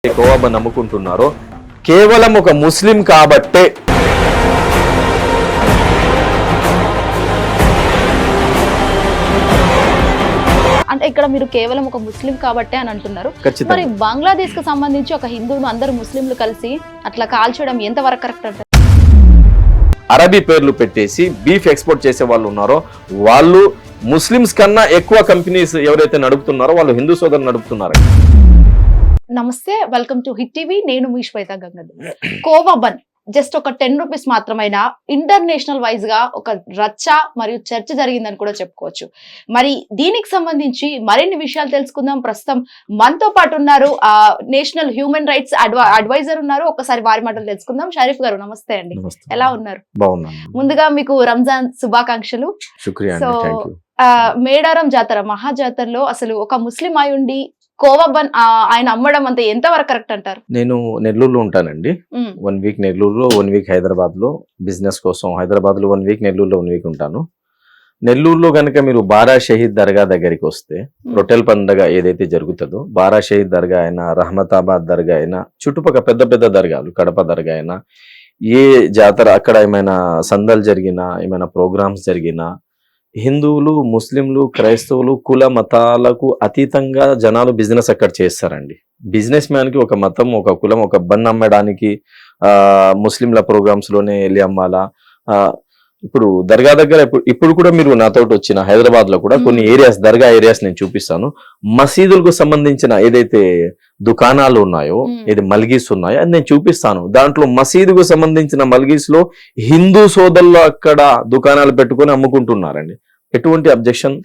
ఎక్కువగా నమ్ముకుంటున్నారో కేవలం ఒక ముస్లిం కాబట్టే అంటే ఇక్కడ మీరు కేవలం ఒక ముస్లిం కాబట్టే అని అంటున్నారు. మరి బంగ్లాదేశ్ కు సంబంధించి ఒక హిందువును అందరు ముస్లింలు కలిసి అట్లా కాల్చడం ఎంత వరకు కరెక్ట్ అంటారు? అరబీ పేర్లు పెట్టేసి బీఫ్ ఎక్స్పోర్ట్ చేసే వాళ్ళు ఉన్నారో వాళ్ళు ముస్లిమ్స్ కన్నా ఎక్కువ కంపెనీస్ ఎవరైతే నడుపుతున్నారో వాళ్ళు హిందూ సోదరులు నడుపుతున్నారు. నమస్తే, వెల్కమ్ టు హిట్ టీవీ. నేను మీ శ్వేత గంగాధర్. కోవా బన్ జస్ట్ ఒక 10 రూపీస్ మాత్రమైనా ఇంటర్నేషనల్ వైజ్ గా ఒక రచ్చ మరియు చర్చ జరిగిందని కూడా చెప్పుకోవచ్చు. మరి దీనికి సంబంధించి మరిన్ని విషయాలు తెలుసుకుందాం. ప్రస్తుతం మనతో పాటు ఉన్నారు నేషనల్ హ్యూమన్ రైట్స్ అడ్వైజర్ ఉన్నారు. ఒకసారి వారి మాటలు తెలుసుకుందాం. షరీఫ్ గారు నమస్తే అండి, ఎలా ఉన్నారు? ముందుగా మీకు రంజాన్ శుభాకాంక్షలు. సో మేడారం జాతర మహాజాతరలో అసలు ఒక ముస్లిం అయి ఉండి కోవా బన్ ఆయన అమ్మడం అంత ఎంత వరకు కరెక్ట్ అంటారు? నేను నెల్లూరులో ఉంటానండి. 1 వీక్ నెల్లూరులో, 1 వీక్ హైదరాబాద్ లో బిజినెస్ కోసం. హైదరాబాద్ లో 1 వీక్, నెల్లూరులో 1 వీక్ ఉంటాను. నెల్లూరులో కనుక మీరు బారా షహీద్ దర్గా దగ్గరికి వస్తే, రొట్టెల పండుగ ఏదైతే జరుగుతుందో, బారా షహీద్ దర్గా అయినా, రహమతాబాద్ దర్గా అయినా, చుట్టుపక్కల పెద్ద పెద్ద దర్గాలు, కడప దర్గా అయినా, ఏ జాతర అక్కడ ఏమైనా సందలు జరిగినా, ఏమైనా ప్రోగ్రామ్స్ జరిగినా, హిందువులు, ముస్లింలు, క్రైస్తవులు, కుల మతాలకు అతీతంగా జనాలు బిజినెస్ అక్కడ చేస్తారండి. బిజినెస్ మ్యాన్ కి ఒక మతం, ఒక కులం, ఒక బన్ అమ్మడానికి ముస్లింల ప్రోగ్రామ్స్ లోనే వెళ్ళి అమ్మాలా. ఇప్పుడు దర్గా దగ్గర ఇప్పుడు కూడా మీరు నాతో వచ్చిన హైదరాబాద్ లో కూడా కొన్ని ఏరియాస్, దర్గా ఏరియాస్ నేను చూపిస్తాను. మసీదులకు సంబంధించిన ఏదైతే దుకాణాలు ఉన్నాయో, ఏది మల్గీస్ ఉన్నాయో అది నేను చూపిస్తాను. దాంట్లో మసీదుకు సంబంధించిన మల్గీస్ లో హిందూ సోదరులు అక్కడ దుకాణాలు పెట్టుకొని అమ్ముకుంటున్నారండి. ఎటువంటి అబ్జెక్షన్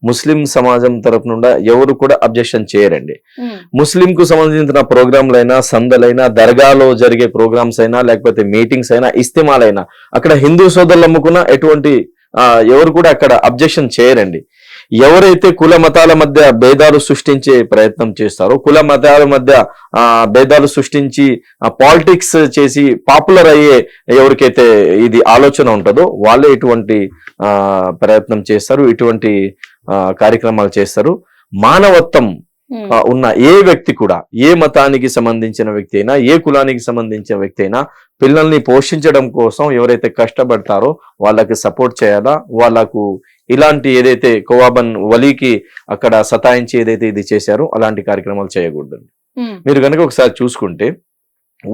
ముస్లిం సమాజం తరపు నుండి ఎవరు కూడా అబ్జెక్షన్ చేయరండి. ముస్లిం కు సంబంధించిన ప్రోగ్రాంలైనా, సందలైనా, దర్గాలో జరిగే ప్రోగ్రామ్స్ అయినా, లేకపోతే మీటింగ్స్ అయినా, ఇస్తిమాలైనా అక్కడ హిందూ సోదరులు అమ్ముకున్న ఎటువంటి ఎవరు కూడా అక్కడ అబ్జెక్షన్ చేయరండి. ఎవరైతే కుల మతాల మధ్య భేదాలు సృష్టించే ప్రయత్నం చేస్తారో, కుల మతాల మధ్య భేదాలు సృష్టించి పాలిటిక్స్ చేసి పాపులర్ అయ్యే ఎవరికైతే ఇది ఆలోచన ఉంటుందో వాళ్ళే ఇటువంటి ప్రయత్నం చేస్తారు, ఇటువంటి కార్యక్రమాలు చేస్తారు. మానవత్వం ఉన్న ఏ వ్యక్తి కూడా, ఏ మతానికి సంబంధించిన వ్యక్తి అయినా, ఏ కులానికి సంబంధించిన వ్యక్తి అయినా పిల్లల్ని పోషించడం కోసం ఎవరైతే కష్టపడతారో వాళ్ళకి సపోర్ట్ చేయాలా. వాళ్ళకు ఇలాంటి ఏదైతే కోవా బన్ వలీకి అక్కడ సతాయించి ఏదైతే ఇది చేశారో అలాంటి కార్యక్రమాలు చేయకూడదండి. మీరు కనుక ఒకసారి చూసుకుంటే,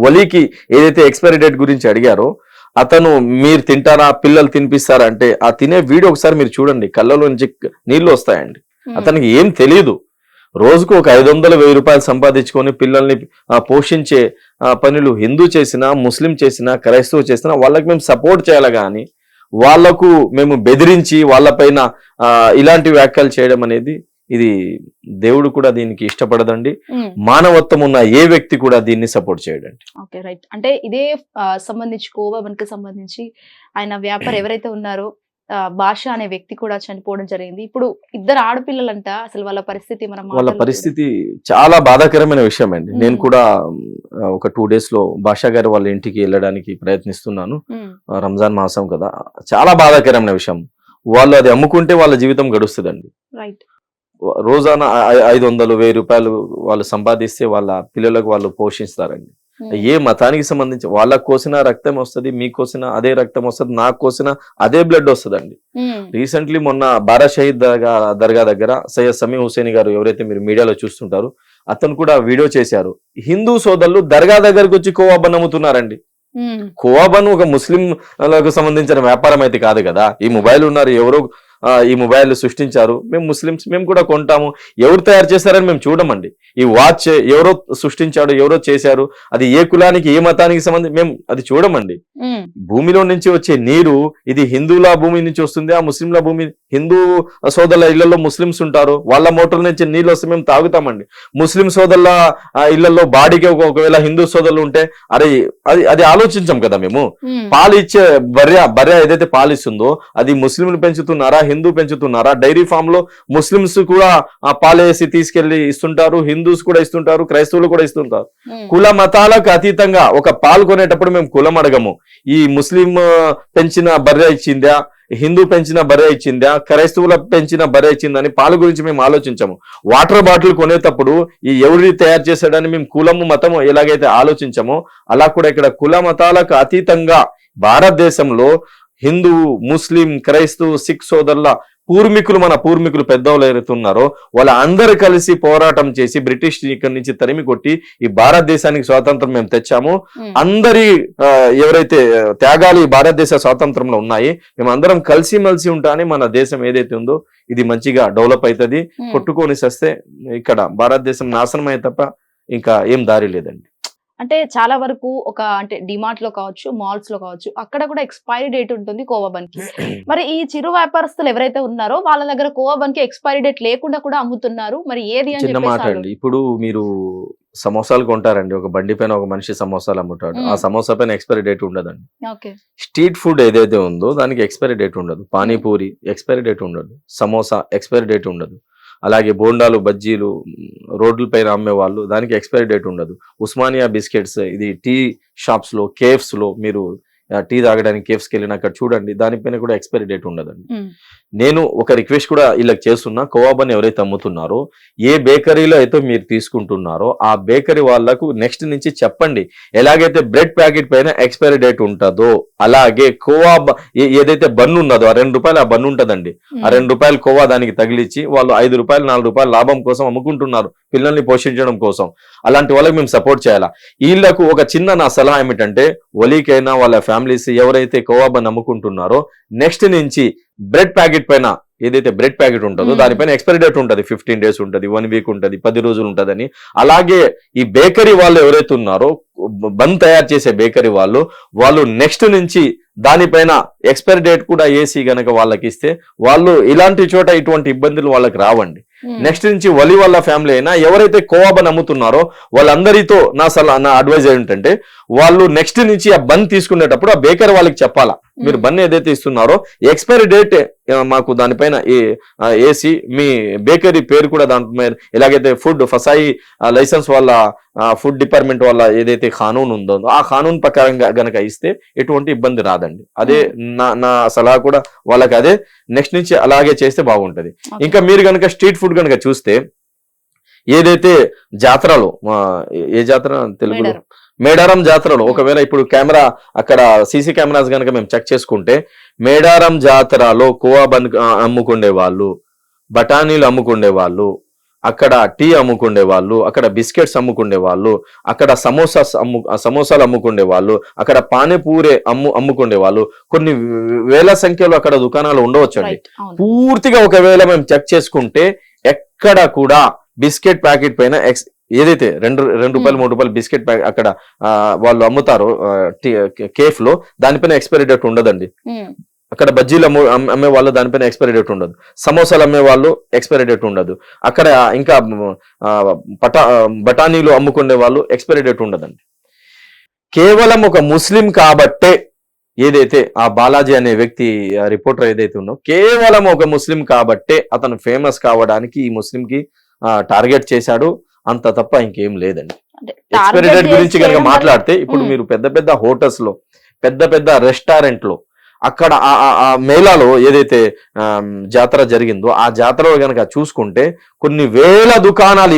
వలీకి ఏదైతే ఎక్స్పైరీ డేట్ గురించి అడిగారో, అతను మీరు తింటారా, పిల్లలు తినిపిస్తారా అంటే ఆ తినే వీడియో ఒకసారి మీరు చూడండి, కళ్ళలో నుంచి నీళ్లు వస్తాయండి. అతనికి ఏం తెలియదు. రోజుకు ఒక 500-1000 రూపాయలు సంపాదించుకొని పిల్లల్ని పోషించే పనులు హిందూ చేసినా, ముస్లిం చేసినా, క్రైస్తవ చేసినా వాళ్ళకి మేము సపోర్ట్ చేయాలి. కానీ వాళ్లకు మేము బెదిరించి వాళ్ళపైన ఇలాంటి వ్యాఖ్యలు చేయడం అనేది, ఇది దేవుడు కూడా దీనికి ఇష్టపడదండి. మానవత్వం ఉన్న ఏ వ్యక్తి కూడా దీన్ని సపోర్ట్ చేయడండి. Okay, right. అంటే ఇదే సంబంధించి కోవా బన్ కి సంబంధించి ఆయన వ్యాపారం ఎవరైతే ఉన్నారో భాష అనే వ్యక్తి కూడా చనిపోవడం జరిగింది. ఇప్పుడు 2 ఆడపిల్లలంట. అసలు వాళ్ళ పరిస్థితి చాలా బాధాకరమైన విషయం అండి. నేను కూడా ఒక 2 days లో భాషా గారి వాళ్ళ ఇంటికి వెళ్ళడానికి ప్రయత్నిస్తున్నాను. రంజాన్ మాసం కదా, చాలా బాధాకరమైన విషయం. వాళ్ళు అది అమ్ముకుంటే వాళ్ళ జీవితం గడుస్తుందండి. రైట్. రోజానా 500-1000 రూపాయలు వాళ్ళు సంపాదిస్తే వాళ్ళ పిల్లలకు వాళ్ళు పోషిస్తారండి. ఏ మతానికి సంబంధించి వాళ్ళకు కోసిన రక్తం వస్తుంది, మీకు కోసిన అదే రక్తం వస్తుంది, నాకు కోసిన అదే బ్లడ్ వస్తుందండి. రీసెంట్లీ మొన్న బారా షహీద్ దర్గా దగ్గర సయ్యద్ సమీ హుసేని గారు, ఎవరైతే మీరు మీడియాలో చూస్తుంటారో, అతను కూడా వీడియో చేశారు. హిందూ సోదరులు దర్గా దగ్గరకు వచ్చి కోవా బన్ అమ్ముతున్నారండి. కోవా బన్ ఒక ముస్లింలకు సంబంధించిన వ్యాపారం అయితే కాదు కదా. ఈ మొబైల్ ఉన్నారు, ఎవరో ఈ మొబైల్ సృష్టించారు, మేము ముస్లిమ్స్, మేము కూడా కొంటాము. ఎవరు తయారు చేశారని మేము చూడమండి. ఈ వాచ్ ఎవరో సృష్టించాడు, ఎవరో చేశారు, అది ఏ కులానికి, ఏ మతానికి సంబంధించి మేము అది చూడమండి. భూమిలో నుంచి వచ్చే నీరు ఇది హిందువుల భూమి నుంచి వస్తుంది, ఆ ముస్లింల భూమి. హిందూ సోదరుల ఇళ్లలో ముస్లింస్ ఉంటారు, వాళ్ళ మోటార్ల నుంచి నీళ్ళు వస్తే మేము తాగుతామండి. ముస్లిం సోదరుల ఇళ్లలో బాడీకి ఒకవేళ హిందూ సోదరులు ఉంటే అరే అది ఆలోచించాం కదా మేము. పాలు ఇచ్చే బర్రె ఏదైతే పాలిస్తుందో అది ముస్లింలు పెంచుతున్నారా, హిందూ పెంచుతున్నారా? డైరీ ఫామ్ లో ముస్లింస్ కూడా పాలేసి తీసుకెళ్లి ఇస్తుంటారు, హిందూస్ కూడా ఇస్తుంటారు, క్రైస్తవులు కూడా ఇస్తుంటారు. కుల మతాలకు అతీతంగా ఒక పాలు కొనేటప్పుడు మేము కులం అడగము. ఈ ముస్లిం పెంచిన బర్రె ఇచ్చిందా, హిందూ పెంచిన బర్రె ఇచ్చిందా, క్రైస్తవుల పెంచిన బర్రె ఇచ్చిందని పాల గురించి మేము ఆలోచించము. వాటర్ బాటిల్ కొనేటప్పుడు ఈ ఎవరి తయారు చేశాడని మేము కులము మతము ఎలాగైతే ఆలోచించమో అలా కూడా ఇక్కడ కుల మతాలకు అతీతంగా భారతదేశంలో హిందూ, ముస్లిం, క్రైస్తవు, సిక్ సోదరుల మన పూర్వీకులు పెద్దవాళ్ళు ఎవరైతే ఉన్నారో వాళ్ళ అందరూ కలిసి పోరాటం చేసి బ్రిటిష్ ఇక్కడి నుంచి తరిమి కొట్టి ఈ భారతదేశానికి స్వాతంత్రం మేము తెచ్చాము. అందరి ఎవరైతే త్యాగాలు ఈ భారతదేశ స్వాతంత్రంలో ఉన్నాయి, మేము అందరం కలిసిమెలిసి ఉంటామని మన దేశం ఏదైతే ఉందో ఇది మంచిగా డెవలప్ అవుతుంది. కొట్టుకొని సస్తే ఇక్కడ భారతదేశం నాశనం అయ్యే తప్ప ఇంకా ఏం దారి లేదండి. అంటే చాలా వరకు అంటే డిమార్ట్ లో కావచ్చు, మాల్స్ లో కావచ్చు, అక్కడ కూడా ఎక్స్పైరీ డేట్ ఉంటుంది కోవా బన్ కి. మరి ఈ చిరు వ్యాపారస్తులు ఎవరైతే ఉన్నారో వాళ్ళ దగ్గర కోవా బన్ కి ఎక్స్పైరీ డేట్ లేకుండా కూడా అమ్ముతున్నారు. మరి ఏది అని చిన్న మాట అండి. ఇప్పుడు మీరు సమోసాలు కొంటారండి, ఒక బండి పైన ఒక మనిషి సమోసాలు అమ్ముతాడు, ఆ సమోసా పైన ఎక్స్పైరీ డేట్ ఉండదండి. స్ట్రీట్ ఫుడ్ ఏదైతే ఉందో దానికి ఎక్స్పైరీ డేట్ ఉండదు. పానీపూరి ఎక్స్పైరీ డేట్ ఉండదు, సమోసా ఎక్స్పైరీ డేట్ ఉండదు. అలాగే బోండాలు, బజ్జీలు రోడ్ల పైన అమ్మే వాళ్ళు దానికి ఎక్స్పైరీ డేట్ ఉండదు. ఉస్మానియా బిస్కెట్స్ ఇది టీ షాప్స్ లో, కేఫ్స్ లో మీరు టీ తాగడానికి కేఫ్స్కి వెళ్ళిన అక్కడ చూడండి, దానిపైన కూడా ఎక్స్పైరీ డేట్ ఉండదండి. నేను ఒక రిక్వెస్ట్ కూడా వీళ్ళకి చేస్తున్నా, కోవా బన్ ఎవరైతే అమ్ముతున్నారో ఏ బేకరీలో అయితే మీరు తీసుకుంటున్నారో ఆ బేకరీ వాళ్ళకు నెక్స్ట్ నుంచి చెప్పండి, ఎలాగైతే బ్రెడ్ ప్యాకెట్ పైన ఎక్స్పైరీ డేట్ ఉంటుందో అలాగే కోవా ఏదైతే బన్ ఉన్నదో ఆ ₹2 ఆ బన్ ఉంటదండి, ఆ ₹2 కోవా దానికి తగిలిచ్చి వాళ్ళు ₹5, ₹4 లాభం కోసం అమ్ముకుంటున్నారు పిల్లల్ని పోషించడం కోసం. అలాంటి వాళ్ళకి మేము సపోర్ట్ చేయాలా. వీళ్ళకు ఒక చిన్న నా సలహా ఏమిటంటే, ఒలీకైనా వాళ్ళ ఫ్యామిలీస్ ఎవరైతే కోవా బన్ అమ్ముకుంటున్నారో నెక్స్ట్ నుంచి బ్రెడ్ ప్యాకెట్ పైన ఏదైతే బ్రెడ్ ప్యాకెట్ ఉంటుందో దానిపైన ఎక్స్పైరీ డేట్ ఉంటుంది, 15 days ఉంటుంది, 1 week ఉంటుంది, 10 రోజులు ఉంటుందని. అలాగే ఈ బేకరీ వాళ్ళు ఎవరైతే ఉన్నారో బన్ తయారు చేసే బేకరీ వాళ్ళు నెక్స్ట్ నుంచి దానిపైన ఎక్స్పైరీ డేట్ కూడా వేసి గనక వాళ్ళకి ఇస్తే వాళ్ళు ఇలాంటి చోట ఇటువంటి ఇబ్బందులు వాళ్ళకి రావండి. నెక్స్ట్ నుంచి వలి వాళ్ళ ఫ్యామిలీ అయినా ఎవరైతే కోవా బన్ అమ్ముతున్నారో వాళ్ళందరితో నా అడ్వైజ్ ఏంటంటే, వాళ్ళు నెక్స్ట్ నుంచి ఆ బన్ తీసుకునేటప్పుడు ఆ బేకరీ వాళ్ళకి చెప్పాలా, మీరు బన్ ఏదైతే ఇస్తున్నారో ఎక్స్పైరీ డేట్ మాకు దానిపైన ఏసి మీ బేకరీ పేరు కూడా దాంట్లో ఎలాగైతే ఫుడ్ ఫసాయి లైసెన్స్ వాళ్ళ ఫుడ్ డిపార్ట్మెంట్ వల్ల ఏదైతే ఖానూన్ ఉందో ఆ ఖానూన్ ప్రకారంగా గనక ఇస్తే ఎటువంటి ఇబ్బంది రాదండి. అదే నా సలహా కూడా వాళ్ళకి అదే. నెక్స్ట్ నుంచి అలాగే చేస్తే బాగుంటది. ఇంకా మీరు గనక స్ట్రీట్ ఫుడ్ గనక చూస్తే ఏదైతే జాతరలో, ఏ జాతర తెలుగులో, మేడారం జాతరలో ఒకవేళ ఇప్పుడు కెమెరా అక్కడ సీసీ కెమెరాస్ కనుక మేము చెక్ చేసుకుంటే మేడారం జాతరలో కోవా బన్ అమ్ముకుండే వాళ్ళు, బఠానీలు అమ్ముకుండే వాళ్ళు, అక్కడ టీ అమ్ముకుండే వాళ్ళు, అక్కడ బిస్కెట్స్ అమ్ముకుండే వాళ్ళు, అక్కడ సమోసాలు అమ్ముకుండే వాళ్ళు, అక్కడ పానీపూరి అమ్ముకుండే వాళ్ళు, కొన్ని వేల సంఖ్యలో అక్కడ దుకాణాలు ఉండవచ్చండి. పూర్తిగా ఒకవేళ మేము చెక్ చేసుకుంటే ఎక్కడ కూడా బిస్కెట్ ప్యాకెట్ పైన ఏదైతే ₹2, ₹3 బిస్కెట్ ప్యాకెట్ అక్కడ వాళ్ళు అమ్ముతారో కేఫ్ లో దానిపైన ఎక్స్పైరీ డేట్ ఉండదండి. అక్కడ బజ్జీలు అమ్మే వాళ్ళు దానిపైన ఎక్స్పైరీ డేట్ ఉండదు, సమోసాలు అమ్మే వాళ్ళు ఎక్స్పైరీ డేట్ ఉండదు, అక్కడ ఇంకా బఠానీలు అమ్ముకునే వాళ్ళు ఎక్స్పైరీ డేట్ ఉండదండి. కేవలం ఒక ముస్లిం కాబట్టే ఏదైతే ఆ బాలాజీ అనే వ్యక్తి రిపోర్టర్ ఏదైతే ఉందో కేవలం ఒక ముస్లిం కాబట్టే అతను ఫేమస్ కావడానికి ఈ ముస్లింకి టార్గెట్ చేశాడు, అంత తప్ప ఇంకేం లేదండి. ఎక్స్పైరీ డేట్ గురించి కనుక మాట్లాడితే ఇప్పుడు మీరు పెద్ద పెద్ద హోటల్స్ లో, పెద్ద పెద్ద రెస్టారెంట్ లో, అక్కడ ఆ మేళాలో ఏదైతే జాతర జరిగిందో ఆ జాతరలో కనుక చూసుకుంటే కొన్ని వేల దుకాణాలు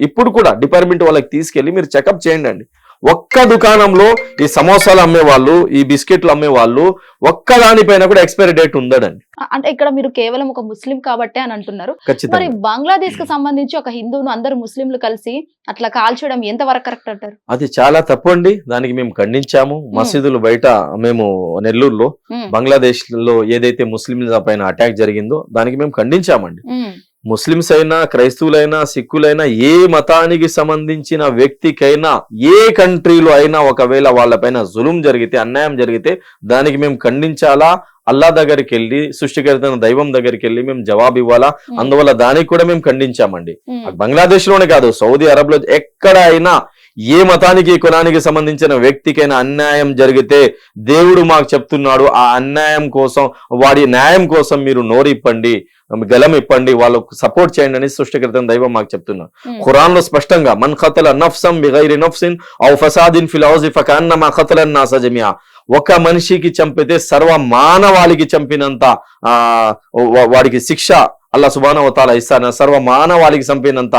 ఇప్పుడు కూడా డిపార్ట్మెంట్ వాళ్ళకి తీసుకెళ్లి మీరు చెకప్ చేయండి అండి. ఒక్క దుకాణంలో ఈ సమోసాలు అమ్మేవాళ్ళు, ఈ బిస్కెట్లు అమ్మేవాళ్ళు ఒక్క దానిపైన కూడా ఎక్స్పైరీ డేట్ ఉందండి. అంటే ఇక్కడ మీరు కేవలం ఒక ముస్లిం కాబట్టి అని అంటున్నారు. మరి బంగ్లాదేశ్ కు సంబంధించి ఒక హిందువును అందరు ముస్లింలు కలిసి అట్లా కాల్చడం ఎంత వరకు కరెక్ట్ అంటారు? అది చాలా తప్పు అండి. దానికి మేము ఖండించాము. మసీదులు బయట మేము నెల్లూరులో బంగ్లాదేశ్ లో ఏదైతే ముస్లింల పైన అటాక్ జరిగిందో దానికి మేము ఖండించామండి. ముస్లిమ్స్ అయినా, క్రైస్తవులైనా, సిక్కులైనా, ఏ మతానికి సంబంధించిన వ్యక్తికైనా, ఏ కంట్రీలో అయినా ఒకవేళ వాళ్ళపైన జులుం జరిగితే, అన్యాయం జరిగితే దానికి మేము ఖండించాలా, అల్లా దగ్గరికి వెళ్ళి, సృష్టికర్త దైవం దగ్గరికి వెళ్ళి మేము జవాబు ఇవ్వాలా. అందువల్ల దానికి కూడా మేము ఖండించామండి. బంగ్లాదేశ్ లోనే కాదు, సౌదీ అరబ్ లో ఎక్కడైనా ఏ మతానికి, కులానికి సంబంధించిన వ్యక్తికైనా అన్యాయం జరిగితే దేవుడు మాకు చెప్తున్నాడు, ఆ అన్యాయం కోసం, వాడి న్యాయం కోసం మీరు నోరిప్పండి, గలం ఇప్పండి, వాళ్ళకు సపోర్ట్ చేయండి అని సృష్టికర్త దైవం మాకు చెప్తున్నారు. ఖురాన్ లో స్పష్టంగా మన్ ఖతల నఫ్సం బిగైరి నఫ్సిన్ ఔ ఫసాదిన్ ఫిల్ అర్ది ఫకన్నమా ఖతల అన్నాస జమియా, ఒక మనిషికి చంపితే సర్వ మానవాళికి చంపినంత వాడికి శిక్ష అల్లా సుబ్హానహు వ తఆలా ఇస్తాన, సర్వ మానవాళికి చంపినంత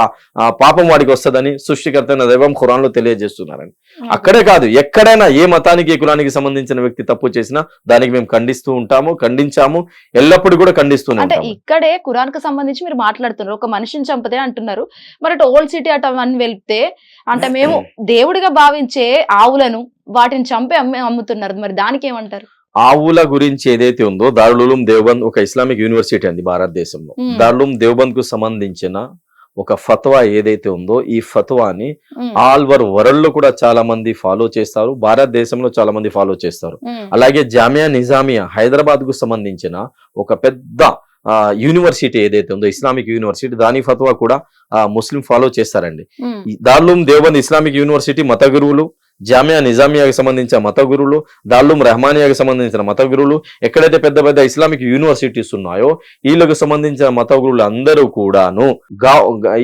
పాపం వాడికి వస్తుందని సృష్టికర్త అయిన దైవం ఖురాన్ లో తెలియజేస్తున్నారండి. అక్కడే కాదు, ఎక్కడైనా ఏ మతానికి ఏ కులానికి సంబంధించిన వ్యక్తి తప్పు చేసినా దానికి మేము ఖండిస్తూ ఉంటాము, ఖండించాము, ఎల్లప్పుడూ కూడా ఖండిస్తూనే అంటే ఉంటాము. ఇక్కడే ఖురాన్ కి సంబంధించి మీరు మాట్లాడుతున్నారు, ఒక మనిషిని చంపితే అంటున్నారు. మరి అటు ఓల్డ్ సిటీ అటు అవన్నీ వెళ్తే అంటే మేము దేవుడిగా భావించే ఆవులను వాటిని చంపి అమ్ముతున్నారు, మరి దానికి ఏమంటారు? ఆవుల గురించి ఏదైతే ఉందో దారుల్ ఉలూమ్ దేవబంద్ ఒక ఇస్లామిక్ యూనివర్సిటీ అండి భారతదేశంలో. దారుల్ ఉలూమ్ దేవబంద్ కు సంబంధించిన ఒక ఫత్వా ఏదైతే ఉందో ఈ ఫత్వాని ఆల్ ఓవర్ వరల్డ్ లో కూడా చాలా మంది ఫాలో చేస్తారు, భారతదేశంలో చాలా మంది ఫాలో చేస్తారు. అలాగే జామియా నిజామియా హైదరాబాద్ కు సంబంధించిన ఒక పెద్ద యూనివర్సిటీ ఏదైతే ఉందో ఇస్లామిక్ యూనివర్సిటీ, దాని ఫత్వా కూడా ముస్లిం ఫాలో చేస్తారండి. దారుల్ ఉలూమ్ దేవబంద్ ఇస్లామిక్ యూనివర్సిటీ మత గురువులు, జామియా నిజామియాకి సంబంధించిన మత గురువులు, దారుల్ ఉలూమ్ రెహమానియాకి సంబంధించిన మత గురువులు, ఎక్కడైతే పెద్ద పెద్ద ఇస్లామిక్ యూనివర్సిటీస్ ఉన్నాయో వీళ్ళకు సంబంధించిన మత గురువులు అందరూ కూడాను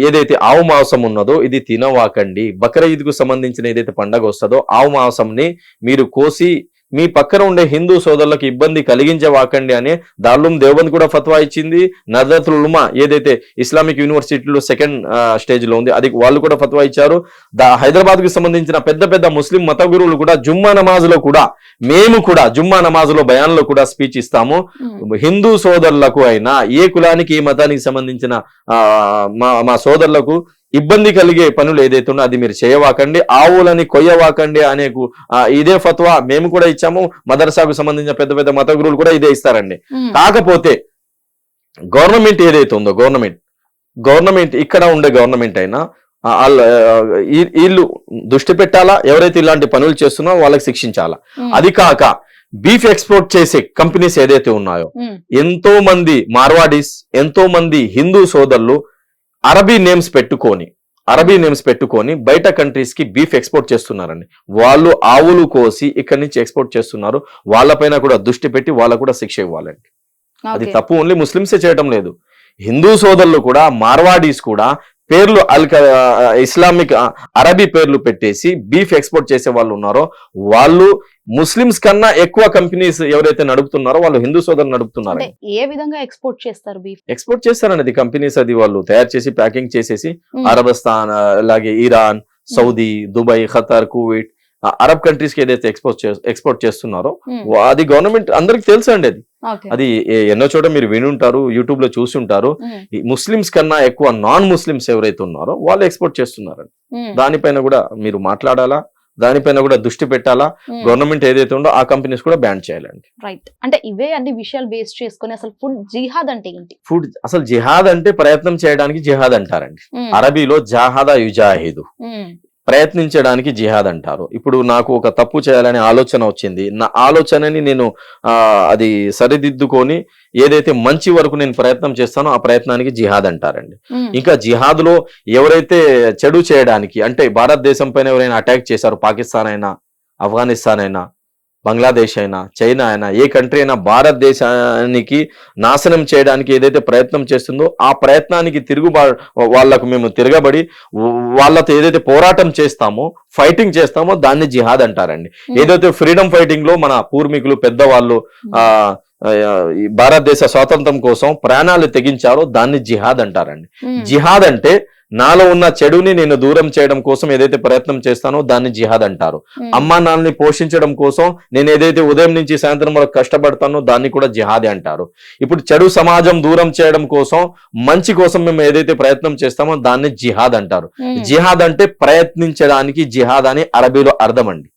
ఏదైతే ఆవు మాంసం ఉన్నదో ఇది తినవాకండి, బక్రీద్ కు సంబంధించిన ఏదైతే పండగ వస్తుందో ఆవు మాంసంని మీరు కోసి మీ పక్కన ఉండే హిందూ సోదరులకు ఇబ్బంది కలిగించవాకండి అని దారుల్ ఉలూమ్ దేవబంద్ కూడా ఫత్వా ఇచ్చింది. నజరతుల్ ఉలమా ఏదైతే ఇస్లామిక్ యూనివర్సిటీలో సెకండ్ స్టేజ్ లో ఉంది అది వాళ్ళు కూడా ఫత్వా ఇచ్చారు. హైదరాబాద్ కు సంబంధించిన పెద్ద పెద్ద ముస్లిం మత గురువులు కూడా జుమ్మా నమాజ్ లో కూడా మేము కూడా జుమ్మా నమాజ్ లో బయాన్లో కూడా స్పీచ్ ఇస్తాము, హిందూ సోదరులకు అయినా ఏ కులానికి ఏ మతానికి సంబంధించిన మా సోదరులకు ఇబ్బంది కలిగే పనులు ఏదైతే ఉన్నా అది మీరు చేయవాకండి, ఆవులని కొయ్యవాకండి అనే ఇదే ఫత్వా మేము కూడా ఇచ్చాము. మదర్సాకు సంబంధించిన పెద్ద పెద్ద మత గురువులు కూడా ఇదే ఇస్తారండి. కాకపోతే గవర్నమెంట్ ఏదైతే ఉందో గవర్నమెంట్ ఇక్కడ ఉండే గవర్నమెంట్ అయినా వీళ్ళు దృష్టి పెట్టాలా, ఎవరైతే ఇలాంటి పనులు చేస్తున్నారో వాళ్ళకి శిక్షించాలా. అది కాక బీఫ్ ఎక్స్పోర్ట్ చేసే కంపెనీస్ ఏదైతే ఉన్నాయో ఎంతో మంది మార్వాడీస్, ఎంతో మంది హిందూ సోదరులు అరబీ నేమ్స్ పెట్టుకొని బయట కంట్రీస్ కి బీఫ్ ఎక్స్పోర్ట్ చేస్తున్నారండి. వాళ్ళు ఆవులు కోసి ఇక్కడి నుంచి ఎక్స్పోర్ట్ చేస్తున్నారు. వాళ్ళపైన కూడా దృష్టి పెట్టి వాళ్ళకు కూడా శిక్ష ఇవ్వాలండి. అది తప్పు ఓన్లీ ముస్లింసే చేయడం లేదు, హిందూ సోదరులు కూడా మార్వాడీస్ కూడా పేర్లు ఇస్లామిక్ అరబీ పేర్లు పెట్టేసి బీఫ్ ఎక్స్పోర్ట్ చేసే వాళ్ళు ఉన్నారో వాళ్ళు ముస్లిమ్స్ కన్నా ఎక్కువ కంపెనీస్ ఎవరైతే నడుపుతున్నారో వాళ్ళు హిందూ సోదరులు నడుపుతున్నారు. ఏ విధంగా ఎక్స్పోర్ట్ చేస్తారు? బీఫ్ ఎక్స్పోర్ట్ చేస్తారనేది కంపెనీస్ అది వాళ్ళు తయారు చేసి ప్యాకింగ్ చేసేసి అరబిస్తాన్, అలాగే Iran, Saudi, Dubai, Qatar, Kuwait Arab countries కి ఏదైతే ఎక్స్పోర్ట్ చేస్తున్నారో అది గవర్నమెంట్ అందరికి తెలుసు అండి. అది ఎన్నో చోట మీరు వినుంటారు, యూట్యూబ్ లో చూసి ఉంటారు. ముస్లిమ్స్ కన్నా ఎక్కువ నాన్ ముస్లిమ్స్ ఎవరైతే ఉన్నారో వాళ్ళు ఎక్స్పోర్ట్ చేస్తున్నారండి. దానిపైన కూడా మీరు మాట్లాడాలా, దానిపైన కూడా దృష్టి పెట్టాలా. గవర్నమెంట్ ఏదైతే ఉందో ఆ కంపెనీస్ కూడా బ్యాన్ చేయాలండి. రైట్. అంటే ఇవే అన్ని విషయాలు బేస్ చేసుకుని అసలు ఫుడ్ జిహాద్ అంటే ఏంటి? అసలు జిహాద్ అంటే ప్రయత్నం చేయడానికి జిహాద్ అంటారండి. అరబీలో జహాదా యుజాహిదు, ప్రయత్నించడానికి జిహాద్ అంటారు. ఇప్పుడు నాకు ఒక తప్పు చేయాలనే ఆలోచన వచ్చింది, నా ఆలోచనని నేను అది సరిదిద్దుకొని ఏదైతే మంచి వరకు నేను ప్రయత్నం చేస్తానో ఆ ప్రయత్నానికి జిహాద్ అంటారండి. ఇంకా జిహాద్ లో ఎవరైతే చెడు చేయడానికి అంటే భారతదేశం పైన ఎవరైనా అటాక్ చేశారు, పాకిస్తాన్ అయినా, ఆఫ్ఘనిస్తాన్ అయినా, బంగ్లాదేశ్ అయినా, చైనా అయినా, ఏ కంట్రీ అయినా భారతదేశానికి నాశనం చేయడానికి ఏదైతే ప్రయత్నం చేస్తుందో ఆ ప్రయత్నానికి వాళ్ళకు మేము తిరగబడి వాళ్ళతో ఏదైతే పోరాటం చేస్తామో, ఫైటింగ్ చేస్తామో దాన్ని జిహాద్ అంటారండి. ఏదైతే ఫ్రీడమ్ ఫైటింగ్ లో మన పూర్వీకులు పెద్దవాళ్ళు భారతదేశ స్వాతంత్రం కోసం ప్రాణాలు తెగించారో దాన్ని జిహాద్ అంటారండి. జిహాద్ అంటే నాలో ఉన్న చెడుని నేను దూరం చేయడం కోసం ఏదైతే ప్రయత్నం చేస్తానో దాన్ని జిహాద్ అంటారు. అమ్మా నాన్నని పోషించడం కోసం నేను ఏదైతే ఉదయం నుంచి సాయంత్రం వరకు కష్టపడతానో దాన్ని కూడా జిహాదే అంటారు. ఇప్పుడు చెడు సమాజం దూరం చేయడం కోసం, మంచి కోసం మేము ఏదైతే ప్రయత్నం చేస్తామో దాన్ని జిహాద్ అంటారు. జిహాద్ అంటే ప్రయత్నించడానికి జిహాద్ అని అరబీలో అర్థం అండి.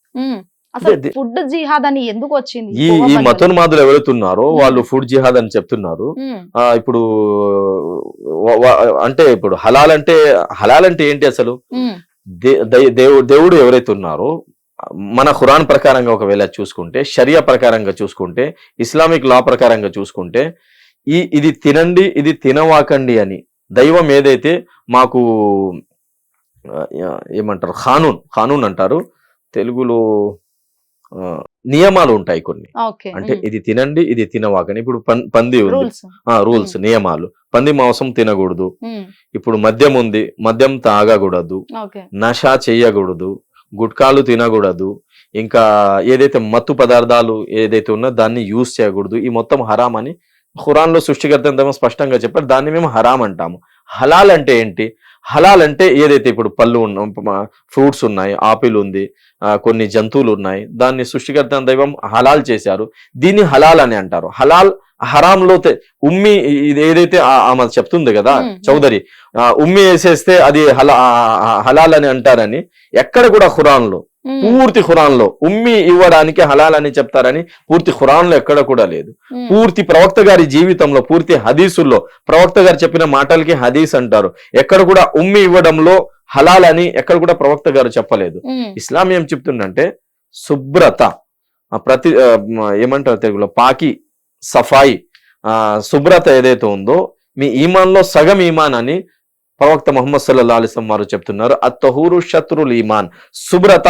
ఫుడ్ జిహాద్ అని ఎందుకు వచ్చింది? ఈ మతోన్మాదులు ఎవరుతున్నారో వాళ్ళు ఫుడ్ జిహాద్ అని చెప్తున్నారు. ఇప్పుడు అంటే ఇప్పుడు హలాల్ అంటే ఏంటి అసలు? దేవుడు ఎవరైతే ఉన్నారో మన ఖురాన్ ప్రకారంగా ఒకవేళ చూసుకుంటే, షరియా ప్రకారంగా చూసుకుంటే, ఇస్లామిక్ లా ప్రకారంగా చూసుకుంటే ఇది తినండి, ఇది తినవాకండి అని దైవం ఏదైతే మాకు ఏమంటారు, ఖానూన్ అంటారు తెలుగులో, నియమాలు ఉంటాయి కొన్ని. అంటే ఇది తినండి, ఇది తినవాకని. ఇప్పుడు పంది ఉంది, రూల్స్, నియమాలు. పంది మాంసం తినకూడదు. ఇప్పుడు మద్యం ఉంది, మద్యం తాగకూడదు, నషా చెయ్యకూడదు, గుట్కాలు తినకూడదు. ఇంకా ఏదైతే మత్తు పదార్థాలు ఏదైతే ఉన్నా దాన్ని యూజ్ చేయకూడదు, ఈ మొత్తం హరాం అని ఖురాన్లో సృష్టికర్త ఎంతమో స్పష్టంగా చెప్పారు. దాన్ని మేము హరాం అంటాము. హలాల్ అంటే ఏంటి? హలాల్ అంటే ఏదైతే ఇప్పుడు పళ్ళు ఉన్న ఫ్రూట్స్ ఉన్నాయి, ఆపిల్ ఉంది, కొన్ని జంతువులు ఉన్నాయి, దాన్ని సృష్టికర్త దైవం హలాల్ చేశారు, దీన్ని హలాల్ అని అంటారు. హలాల్ హరాంలో ఉమ్మి ఇది ఏదైతే ఆమె చెప్తుంది కదా చౌదరి, ఉమ్మి వేసేస్తే అది హలాల్ అని అంటారని ఎక్కడ కూడా ఖురాన్లో, పూర్తి ఖురాన్లో ఉమ్మి ఇవ్వడానికి హలాల్ అని చెప్తారని పూర్తి ఖురాన్లో ఎక్కడ కూడా లేదు. పూర్తి ప్రవక్త గారి జీవితంలో, పూర్తి హదీసుల్లో ప్రవక్త గారు చెప్పిన మాటలకి హదీస్ అంటారు. ఎక్కడ కూడా ఉమ్మి ఇవ్వడంలో హలాల్ అని ఎక్కడ కూడా ప్రవక్త గారు చెప్పలేదు. ఇస్లాం ఏం చెప్తుందంటే శుభ్రత, ప్రతి ఏమంటారు తెలుగులో, పాకి సఫాయి, శుభ్రత ఏదైతే ఉందో మీ ఈమాన్లో సగం ఈమాన్ అని ప్రవక్త ముహమ్మద్ సల్లల్లాహు అలైహి వసల్లం వారు చెప్తున్నారు. అత్తహూరు షత్రుల్ ఈమాన్, శుభ్రత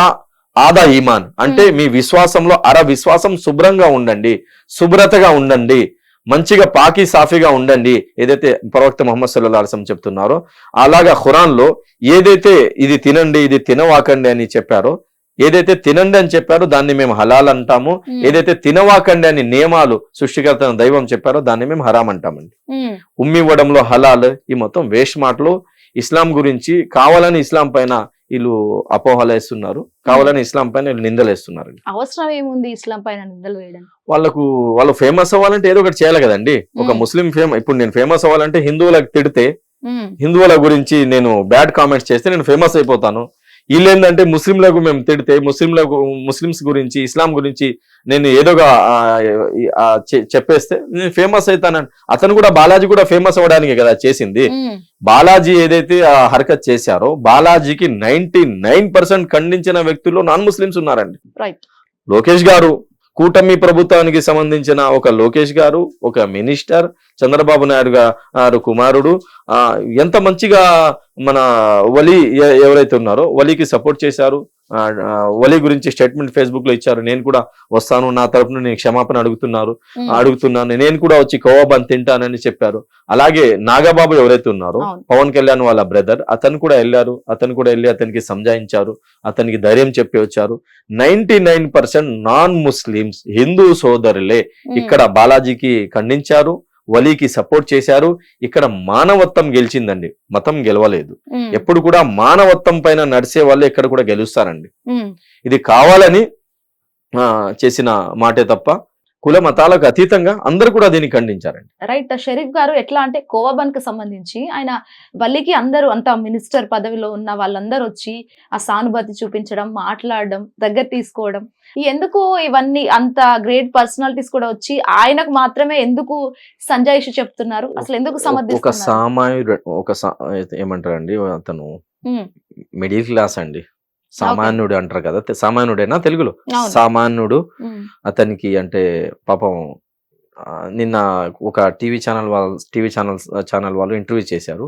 ఆదా ఈమాన్ అంటే మీ విశ్వాసంలో అర విశ్వాసం శుభ్రంగా ఉండండి, శుభ్రతగా ఉండండి, మంచిగా పాకి సాఫీగా ఉండండి, ఏదైతే ప్రవక్త ముహమ్మద్ సల్లల్లాహు అలైహి వసల్లం చెప్తున్నారో అలాగా ఖురాన్లో ఏదైతే ఇది తినండి ఇది తినవాకండి అని చెప్పారో, ఏదైతే తినండి అని చెప్పారో దాన్ని మేము హలాల్ అంటాము, ఏదైతే తినవాకండి అని నియమాలు సృష్టికర్త దైవం చెప్పారో దాన్ని మేము హరాం అంటామండి. ఉమ్మివ్వడంలో హలాల్, ఈ మొత్తం వేష్ మాటలు ఇస్లాం గురించి కావాలని ఇస్లాం పైన వీళ్ళు అపోహలేస్తున్నారు, కావాలని ఇస్లాం పైన వీళ్ళు నిందలేస్తున్నారు. అవసరం ఏముంది ఇస్లాం పైన నిందలు వేయడం? వాళ్ళు ఫేమస్ అవ్వాలంటే ఏదో ఒకటి చేయాలి కదండి. ఒక ముస్లిం ఇప్పుడు నేను ఫేమస్ అవ్వాలంటే హిందువులకు తిడితే, హిందువుల గురించి నేను బ్యాడ్ కామెంట్స్ చేస్తే నేను ఫేమస్ అయిపోతాను. వీళ్ళు ఏంటంటే ముస్లింలకు మేము తిడితే, ముస్లిమ్స్ గురించి ఇస్లాం గురించి నేను ఏదోగా చెప్పేస్తే నేను ఫేమస్ అవుతానని. అతను కూడా బాలాజీ కూడా ఫేమస్ అవ్వడానికి కదా చేసింది. బాలాజీ ఏదైతే ఆ హర్కత్ చేశారో బాలాజీకి 99% ఖండించిన వ్యక్తుల్లో నాన్ ముస్లిమ్స్ ఉన్నారండి. లోకేష్ గారు, కూటమి ప్రభుత్వానికి సంబంధించిన ఒక లోకేష్ గారు, ఒక మినిస్టర్, చంద్రబాబు నాయుడు గారు కుమారుడు, ఎంత మంచిగా మన వలి ఎవరైతే ఉన్నారో వలీకి సపోర్ట్ చేశారు. వలి గురించి స్టేట్మెంట్ ఫేస్బుక్ లో ఇచ్చారు. నేను కూడా వస్తాను, నా తరపున నేను క్షమాపణ అడుగుతున్నాను, నేను కూడా వచ్చి కబాబ్ తింటానని చెప్పారు. అలాగే నాగబాబు ఎవరైతే ఉన్నారో పవన్ కళ్యాణ్ వాళ్ళ బ్రదర్, అతను కూడా వెళ్ళారు, వెళ్ళి అతనికి సంజాయించారు, అతనికి ధైర్యం చెప్పి వచ్చారు. 99% నాన్ ముస్లిమ్స్ హిందూ సోదరులే ఇక్కడ బాలాజీకి ఖండించారు, వలీకి సపోర్ట్ చేశారు. ఇక్కడ మానవత్వం గెలిచిందండి, మతం గెలవలేదు. ఎప్పుడు కూడా మానవత్వం పైన నడిచే వాళ్ళు ఎక్కడ కూడా గెలుస్తారండి. ఇది కావాలని చేసిన మాటే తప్ప కుల మతాలకు అతీతంగా అందరూ కూడా దీన్ని ఖండించారండి. రైట్. షరీఫ్ గారు ఎట్లా అంటే కోవబన్ కి సంబంధించి ఆయన వల్లికి అందరూ అంత మినిస్టర్ పదవిలో ఉన్న వాళ్ళందరూ వచ్చి ఆ సానుభూతి చూపించడం, మాట్లాడడం, దగ్గర తీసుకోవడం, ఎందుకు ఇవన్నీ అంత గ్రేట్ పర్సనాలిటీస్ కూడా వచ్చి ఆయనకు మాత్రమే ఎందుకు సంజాయిషి చెప్తున్నారు? అసలు ఎందుకు సమర్థిస్తున్నారు? ఏమంటారండి, అతను మిడిల్ క్లాస్ అండి, సామాన్యుడు అంటారు కదా, సామాన్యుడేనా తెలుగులో? సామాన్యుడు. అతనికి అంటే పాపం నిన్న ఒక టీవీ ఛానల్ వాళ్ళు ఇంటర్వ్యూ చేశారు.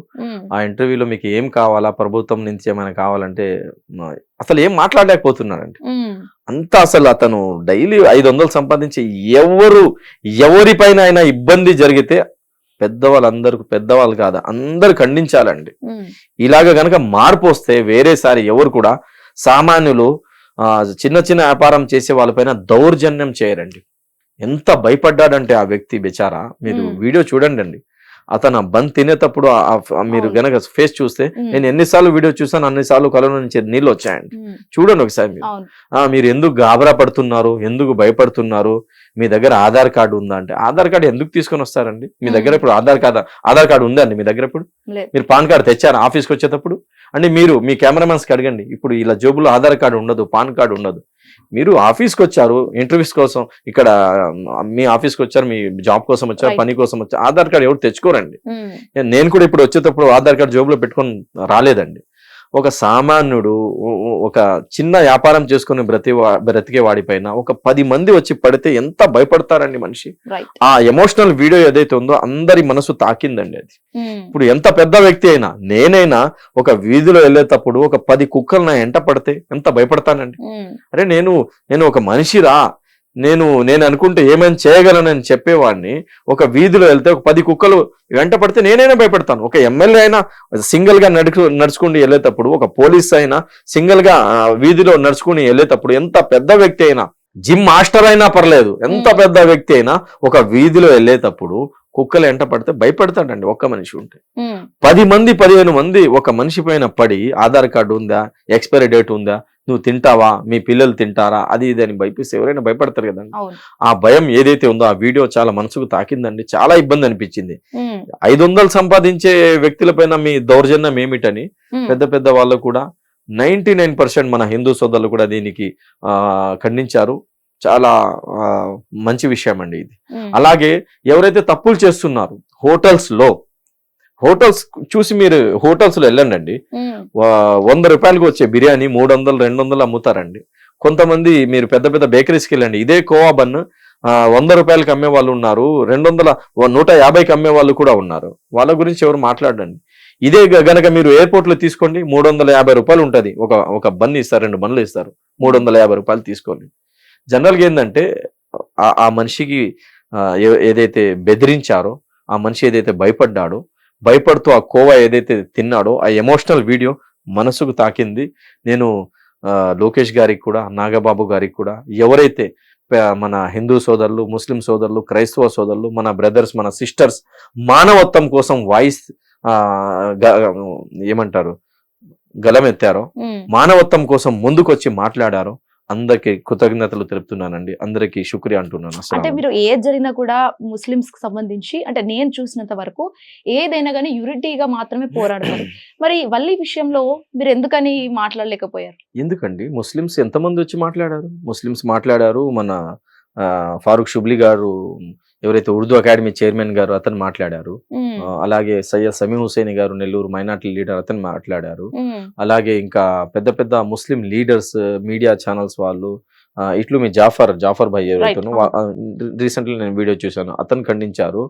ఆ ఇంటర్వ్యూలో మీకు ఏం కావాలా, ప్రభుత్వం నుంచి ఏమైనా కావాలంటే అసలు ఏం మాట్లాడలేకపోతున్నారండి. అంతా అసలు అతను డైలీ 500 సంపాదించి ఎవరిపైన అయినా ఇబ్బంది జరిగితే పెద్దవాళ్ళు కాదా అందరు ఖండించాలండి. ఇలాగ గనక మార్పు వస్తే వేరేసారి ఎవరు కూడా సామాన్యులు చిన్న వ్యాపారం చేసే వాళ్ళపైన దౌర్జన్యం చేయరండి. ఎంత భయపడ్డాడంటే ఆ వ్యక్తి బెచారా, మీరు వీడియో చూడండి అండి. అతను బంద్ తినేటప్పుడు మీరు గనక ఫేస్ చూస్తే, నేను ఎన్నిసార్లు వీడియో చూసాను అన్నిసార్లు కళ్ళ నుంచి నీళ్ళు వచ్చాయండి. చూడండి ఒకసారి మీరు ఎందుకు గాబరా పడుతున్నారు, ఎందుకు భయపడుతున్నారు, మీ దగ్గర ఆధార్ కార్డు ఉందా అంటే, ఆధార్ కార్డు ఎందుకు తీసుకొని వస్తారండి? మీ దగ్గర ఇప్పుడు ఆధార్ కార్డు ఉందా అండి మీ దగ్గర? ఇప్పుడు మీరు పాన్ కార్డు తెచ్చారు ఆఫీస్కి వచ్చేటప్పుడు అంటే? మీరు మీ కెమెరామెన్స్కి అడగండి, ఇప్పుడు ఇలా జోబులో ఆధార్ కార్డు ఉండదు, పాన్ కార్డు ఉండదు. మీరు ఆఫీస్కి వచ్చారు ఇంటర్వ్యూస్ కోసం, ఇక్కడ మీ ఆఫీస్కి వచ్చారు, మీ జాబ్ కోసం వచ్చారు, పని కోసం వచ్చారు, ఆధార్ కార్డు ఎవరు తెచ్చుకోరండి. నేను కూడా ఇప్పుడు వచ్చేటప్పుడు ఆధార్ కార్డు జోబులో పెట్టుకొని రాలేదండి. ఒక సామాన్యుడు ఒక చిన్న వ్యాపారం చేసుకుని బ్రతికే వాడిపైన ఒక 10 మంది వచ్చి పడితే ఎంత భయపడతారండి మనిషి. ఆ ఎమోషనల్ వీడియో ఏదైతే ఉందో అందరి మనసు తాకిందండి అది. ఇప్పుడు ఎంత పెద్ద వ్యక్తి అయినా, నేనైనా ఒక వీధిలో వెళ్ళేటప్పుడు ఒక 10 కుక్కలు నా ఎంట పడితే ఎంత భయపడతానండి. అరే నేను ఒక మనిషిరా, నేను అనుకుంటే ఏమైనా చేయగలనని చెప్పేవాడిని ఒక వీధిలో వెళ్తే ఒక 10 కుక్కలు వెంట పడితే నేనైనా భయపడతాను. ఒక ఎమ్మెల్యే అయినా సింగిల్ గా నడుచుకుని వెళ్ళేటప్పుడు, ఒక పోలీస్ అయినా సింగిల్ గా వీధిలో నడుచుకుని వెళ్ళేటప్పుడు, ఎంత పెద్ద వ్యక్తి అయినా, జిమ్ మాస్టర్ అయినా పర్లేదు, ఎంత పెద్ద వ్యక్తి అయినా ఒక వీధిలో వెళ్ళేటప్పుడు కుక్కలు వెంట పడితే భయపడతాడండి. ఒక్క మనిషి ఉంటే 10 మంది 15 మంది ఒక మనిషి పైన పడి ఆధార్ కార్డు ఉందా, ఎక్స్పైరీ డేట్ ఉందా, నువ్వు తింటావా, మీ పిల్లలు తింటారా, అది ఇది అని భయపిస్తే ఎవరైనా భయపడతారు కదండి. ఆ భయం ఏదైతే ఉందో ఆ వీడియో చాలా మనసుకు తాకిందండి. చాలా ఇబ్బంది అనిపించింది. 500 సంపాదించే వ్యక్తులపైన మీ దౌర్జన్యం ఏమిటని పెద్ద పెద్ద వాళ్ళు కూడా 99% మన హిందూ సోదరులు కూడా దీనికి ఖండించారు. చాలా మంచి విషయం అండి ఇది. అలాగే ఎవరైతే తప్పులు చేస్తున్నారు హోటల్స్ చూసి మీరు హోటల్స్ లో వెళ్ళండి. 100 రూపాయలకు వచ్చే బిర్యానీ 300 200 అమ్ముతారండి. కొంతమంది మీరు పెద్ద పెద్ద బేకరీస్కి వెళ్ళండి, ఇదే కోవా బన్ 100 రూపాయలకి అమ్మే వాళ్ళు ఉన్నారు, 200 150కి అమ్మే వాళ్ళు కూడా ఉన్నారు. వాళ్ళ గురించి ఎవరు మాట్లాడండి. ఇదే గనక మీరు ఎయిర్పోర్ట్ లో తీసుకోండి, 350 రూపాయలు ఉంటది. ఒక బన్ ఇస్తారు, 2 బన్నులు ఇస్తారు, 350 రూపాయలు తీసుకోండి. జనరల్గా ఏంటంటే ఆ మనిషికి ఏదైతే బెదిరించారో, ఆ మనిషి ఏదైతే భయపడుతూ ఆ కోవా ఏదైతే తిన్నాడో, ఆ ఎమోషనల్ వీడియో మనసుకు తాకింది. నేను లోకేష్ గారికి కూడా, నాగబాబు గారికి కూడా, ఎవరైతే మన హిందూ సోదరులు, ముస్లిం సోదరులు, క్రైస్తవ సోదరులు, మన బ్రదర్స్, మన సిస్టర్స్ మానవత్వం కోసం వాయిస్ ఏమంటారు గలమెత్తారో, మానవత్వం కోసం ముందుకొచ్చి మాట్లాడారో, అందరికి కృతజ్ఞతలు తెలుపుతున్నానండి. అందరికి శుక్రియా అంటున్నాను. అంటే మీరు ఏది జరిగినా కూడా ముస్లిమ్స్ కి సంబంధించి, అంటే నేను చూసినంత వరకు ఏదైనా కానీ యూనిటీగా మాత్రమే పోరాడతారు. మరి వల్లి విషయంలో మీరు ఎందుకని మాట్లాడలేకపోయారు? ఎందుకండి, ముస్లిమ్స్ ఎంతమంది వచ్చి మాట్లాడారు. మన ఫారూక్ షుబ్లీ గారు, ఎవరైతే ఉర్దూ అకాడమీ చైర్మన్ గారు, అతను మాట్లాడారు. అలాగే సయ్యద్ సమీ హుసేని గారు, నెల్లూరు మైనార్టీ లీడర్, అతను మాట్లాడారు. అలాగే ఇంకా పెద్ద పెద్ద ముస్లిం లీడర్స్, మీడియా ఛానల్స్ వాళ్ళు, ఇట్లు మీ జాఫర్ భాయ్ ఎవరైతే రీసెంట్లీ నేను వీడియో చూశాను, అతను ఖండించారు.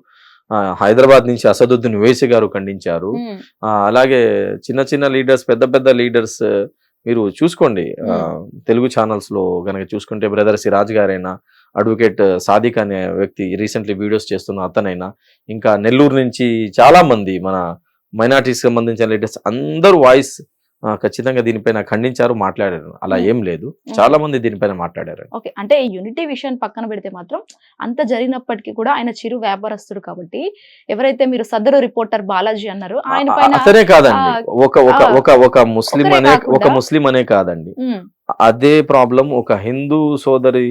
హైదరాబాద్ నుంచి అసదుద్దీన్ ఓవైసీ గారు ఖండించారు. అలాగే చిన్న చిన్న లీడర్స్, పెద్ద పెద్ద లీడర్స్ మీరు చూసుకోండి. తెలుగు ఛానల్స్ లో గనక చూసుకుంటే బ్రదర్ సిరాజ్ గారైనా, అడ్వకేట్ సాదిక్ అనే వ్యక్తి రీసెంట్లీ వీడియోస్ చేస్తున్న అతనైనా, ఇంకా నెల్లూరు నుంచి చాలా మంది మన మైనారిటీస్ సంబంధించిన లీడర్స్ అందరూ వాయిస్ ఖచ్చితంగా దీనిపైన ఖండించారు, మాట్లాడారు. అలా ఏం లేదు, చాలా మంది దీనిపైన మాట్లాడారు. ఓకే, అంటే యూనిటీ విషయాన్ని పక్కన పెడితే మాత్రం అంత జరిగినప్పటికీ కూడా ఆయన చిరు వ్యాపారస్తుడు కాబట్టి, ఎవరైతే మీరు సదరు రిపోర్టర్ బాలాజీ అన్నారు, ఆయన పైన అతనే కాదండి, ఒక ముస్లిం అనే కాదండి, అదే ప్రాబ్లం ఒక హిందూ సోదరి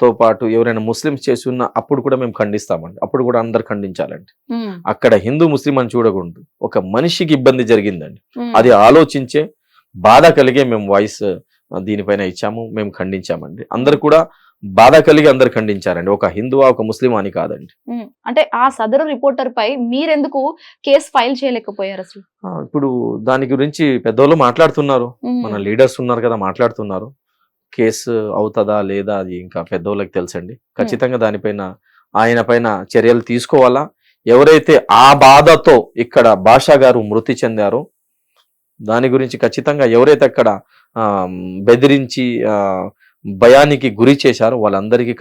తో పాటు ఎవరైనా ముస్లిమ్స్ చేసి ఉన్న అప్పుడు కూడా మేము ఖండిస్తామండి. అప్పుడు కూడా అందరు ఖండించాలండి. అక్కడ హిందూ ముస్లిం అని చూడకూడదు, ఒక మనిషికి ఇబ్బంది జరిగిందండి, అది ఆలోచించే బాధ కలిగే మేము వాయిస్ దీనిపైన ఇచ్చాము, మేము ఖండించామండి. అందరు కూడా బాధ కలిగి అందరు ఖండించారండి, ఒక హిందువా ఒక ముస్లిం అని కాదండి. అంటే ఆ సదరు రిపోర్టర్ పై మీరెందుకు కేసు ఫైల్ చేయలేకపోయారు అసలు? ఇప్పుడు దాని గురించి పెద్దోళ్ళు మాట్లాడుతున్నారు, మన లీడర్స్ ఉన్నారు కదా మాట్లాడుతున్నారు. కేసు అవుతుందా లేదా అది ఇంకా పెద్దోళ్ళకి తెలుసండి. ఖచ్చితంగా దానిపైన ఆయన పైన చర్యలు తీసుకోవాలా. ఎవరైతే ఆ బాధతో ఇక్కడ భాషా గారు మృతి చెందారో దాని గురించి ఖచ్చితంగా ఎవరైతే అక్కడ బెదిరించి భయానికి గురి చేశారో వాళ్ళందరికీ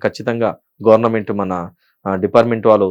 ఖచ్చితంగా గవర్నమెంట్, మన డిపార్ట్మెంట్ వాళ్ళు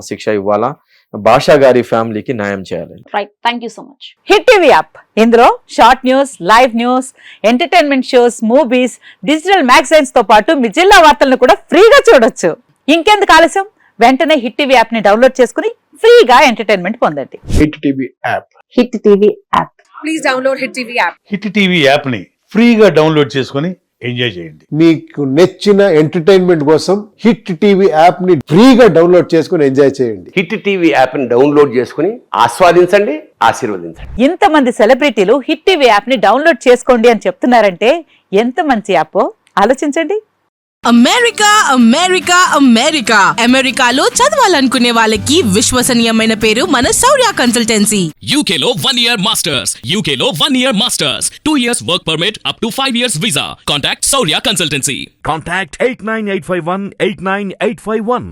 శిక్ష ఇవ్వాలా. భాషా గారి ఫ్యామిలీకి న్యాయం చేయాలి. Right, thank you so much. Hit TV app, ఇందులో short news, live news, entertainment shows, movies, digital magazines తో పాటు మీ జిల్లా వార్తలను కూడా ఫ్రీగా చూడొచ్చు. ఇంకెందుకు ఆలస్యం, వెంటనే హిట్ టీవీ యాప్ ని డౌన్లోడ్ చేసుకుని ఫ్రీగా ఎంటర్టైన్మెంట్ పొందండి. Hit TV app. Hit TV app. Please download hit TV app. Hit TV app ని ఫ్రీగా డౌన్లోడ్ చేసుకుని ఎంజాయ్ చేయండి. మీకు నచ్చిన ఎంటర్టైన్మెంట్ కోసం హిట్ టీవీ యాప్ ని ఫ్రీగా డౌన్లోడ్ చేసుకుని ఎంజాయ్ చేయండి. హిట్ టీవీ యాప్ ని డౌన్లోడ్ చేసుకుని ఆస్వాదించండి, ఆశీర్వదించండి. ఇంతమంది సెలబ్రిటీలు హిట్ టీవీ యాప్ ని డౌన్లోడ్ చేసుకోండి అని చెప్తున్నారంటే ఎంత మంచి యాప్ ఆలోచించండి. అమెరికా అమెరికాలో చదవాలనుకునే వాళ్ళకి విశ్వసనీయమైన పేరు మన శౌర్య కన్సల్టెన్సీ. UK లో 1 year masters, UK లో 1 year masters, 2 years work permit up to 5 years visa. Contact Saurya Consultancy. Contact 89851 89851.